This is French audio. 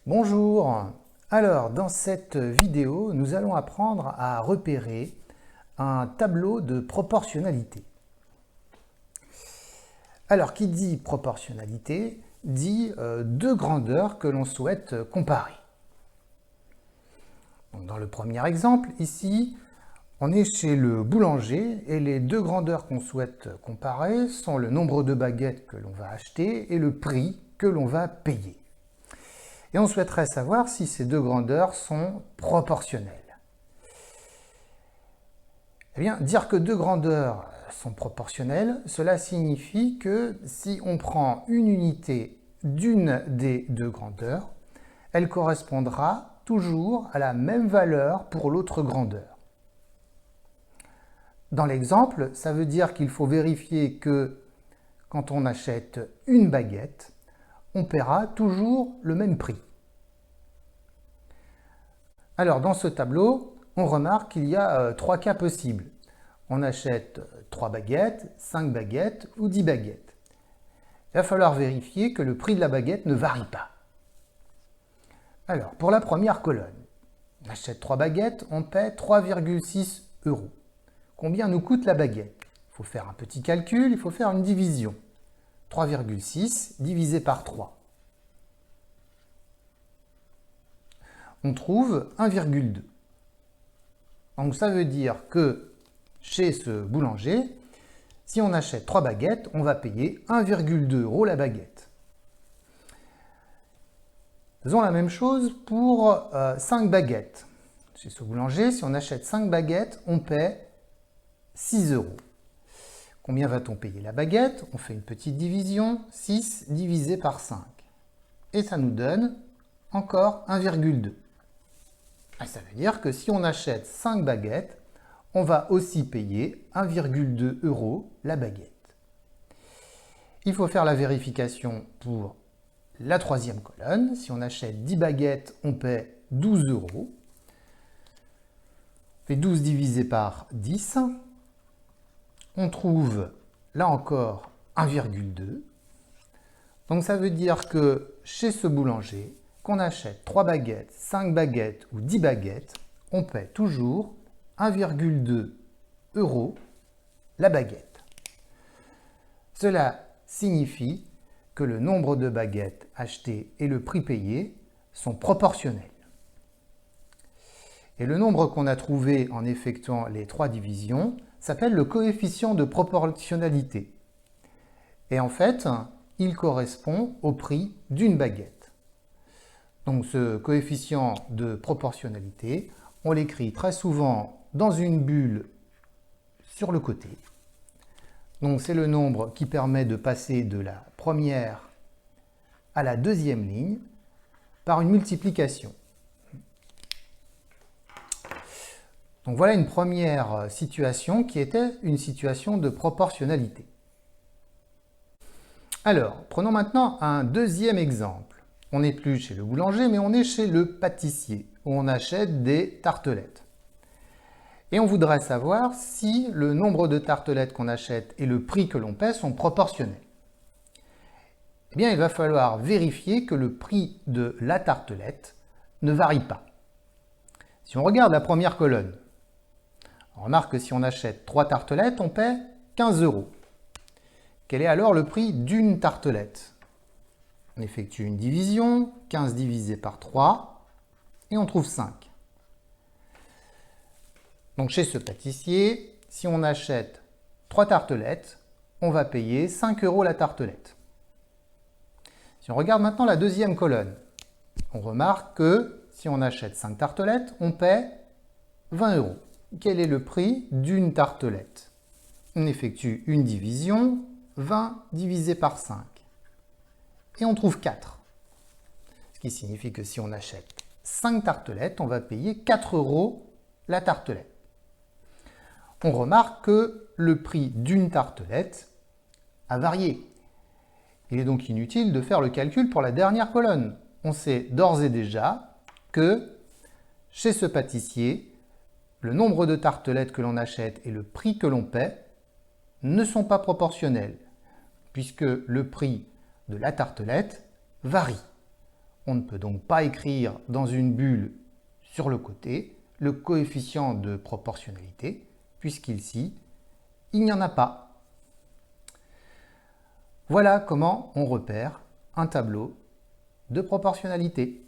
Bonjour. Alors, dans cette vidéo, nous allons apprendre à repérer un tableau de proportionnalité. Alors, qui dit proportionnalité dit deux grandeurs que l'on souhaite comparer. Donc, dans le premier exemple, ici, on est chez le boulanger et les deux grandeurs qu'on souhaite comparer sont le nombre de baguettes que l'on va acheter et le prix que l'on va payer. Et on souhaiterait savoir si ces deux grandeurs sont proportionnelles. Eh bien, dire que deux grandeurs sont proportionnelles, cela signifie que si on prend une unité d'une des deux grandeurs, elle correspondra toujours à la même valeur pour l'autre grandeur. Dans l'exemple, ça veut dire qu'il faut vérifier que quand on achète une baguette, on paiera toujours le même prix. Alors, dans ce tableau, on remarque qu'il y a trois cas possibles. On achète 3 baguettes, 5 baguettes ou 10 baguettes. Il va falloir vérifier que le prix de la baguette ne varie pas. Alors, pour la première colonne, on achète 3 baguettes, on paie 3,6 €. Combien nous coûte la baguette? Il faut faire un petit calcul, il faut faire une division. 3,6 divisé par 3. On trouve 1,2. Donc ça veut dire que chez ce boulanger, si on achète 3 baguettes, on va payer 1,2 € la baguette. Faisons la même chose pour 5 baguettes. Chez ce boulanger, si on achète 5 baguettes, on paie 6 €. Combien va-t-on payer la baguette? On fait une petite division, 6 divisé par 5. Et ça nous donne encore 1,2. Ça veut dire que si on achète 5 baguettes, on va aussi payer 1,2 € la baguette. Il faut faire la vérification pour la troisième colonne. Si on achète 10 baguettes, on paie 12 €. On fait 12 divisé par 10. On trouve, là encore, 1,2. Donc ça veut dire que chez ce boulanger, qu'on achète 3 baguettes, 5 baguettes ou 10 baguettes, on paie toujours 1,2 € la baguette. Cela signifie que le nombre de baguettes achetées et le prix payé sont proportionnels. Et le nombre qu'on a trouvé en effectuant les 3 divisions s'appelle le coefficient de proportionnalité. Et en fait, il correspond au prix d'une baguette. Donc ce coefficient de proportionnalité, on l'écrit très souvent dans une bulle sur le côté. Donc c'est le nombre qui permet de passer de la première à la deuxième ligne par une multiplication. Donc voilà une première situation qui était une situation de proportionnalité. Alors, prenons maintenant un deuxième exemple. On n'est plus chez le boulanger, mais on est chez le pâtissier, où on achète des tartelettes. Et on voudrait savoir si le nombre de tartelettes qu'on achète et le prix que l'on paie sont proportionnels. Eh bien, il va falloir vérifier que le prix de la tartelette ne varie pas. Si on regarde la première colonne, on remarque que si on achète 3 tartelettes, on paie 15 €. Quel est alors le prix d'une tartelette? On effectue une division, 15 divisé par 3, et on trouve 5. Donc chez ce pâtissier, si on achète 3 tartelettes, on va payer 5 € la tartelette. Si on regarde maintenant la deuxième colonne, on remarque que si on achète 5 tartelettes, on paie 20 €. Quel est le prix d'une tartelette? On effectue une division, 20 divisé par 5. Et on trouve 4. Ce qui signifie que si on achète 5 tartelettes, on va payer 4 € la tartelette. On remarque que le prix d'une tartelette a varié. Il est donc inutile de faire le calcul pour la dernière colonne. On sait d'ores et déjà que chez ce pâtissier, le nombre de tartelettes que l'on achète et le prix que l'on paie ne sont pas proportionnels, puisque le prix de la tartelette varie. On ne peut donc pas écrire dans une bulle sur le côté le coefficient de proportionnalité, puisqu'ici, il n'y en a pas. Voilà comment on repère un tableau de proportionnalité.